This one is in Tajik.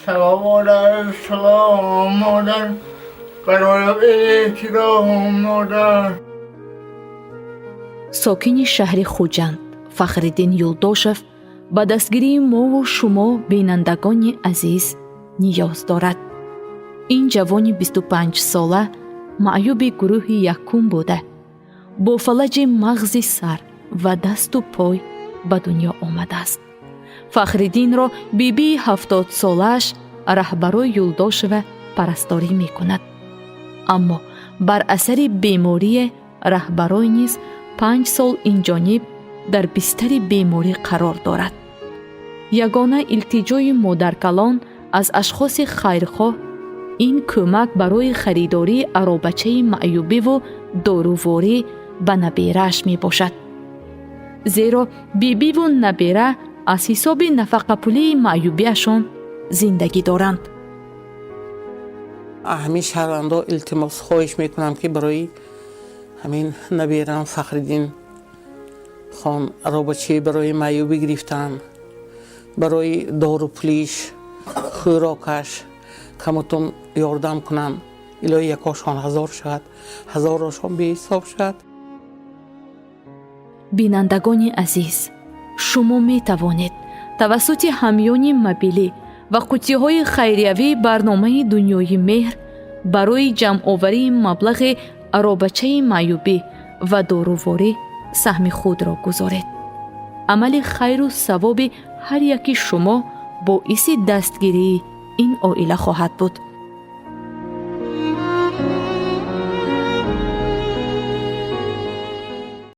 سوار اسلام آمدن برای احترام آمدن. ساکن شهر خوجند فخرالدین یولداشев ба дастгирии мову шумо бинандагони азиз ниёз дорад. ин ҷавони 25 сола маъюби гурӯҳи якум буда бо фалаҷи мағзи сар ва дасту пой ба дунё омадааст. фахриддинро бибии 70 солааш раҳбарои юлдошева парасторӣ мекунад. аммо бар асари беморие раҳбарой низ 5 сол инҷониб дар бистари беморӣ қарор дорад. ягона илтиҷои модаркалон аз ашхоси хайрхоҳ ин кӯмак барои харидории аробачаи маъюбиву доруворӣ ба наберааш мебошад. зеро бибиву набера аз ҳисоби нафақапулии маъюбиашон зиндагӣ доранд. ҳамин шаҳрвандо илтимос хоҳиш мекунам ки барои ҳамин наберам фахриддин хон аробачаи барои маъюбӣ гирифтанд, барои дору пулиш хӯрокаш камутун ёрдам кунанд. илоҳи якошон 1000 шавад, 1000ошон беҳисоб шавад. бинандагони азиз, шумо метавонед тавассути ҳамёни мобилӣ ва қуттиҳои хайриявӣ барномаи дунёи меҳр барои ҷамъоварии маблағи аробачаи маъюбӣ ва доруворӣ саҳми худро гузоред. амали хайру савоби ҳар яки шумо боиси дастгирии ин оила хоҳад буд.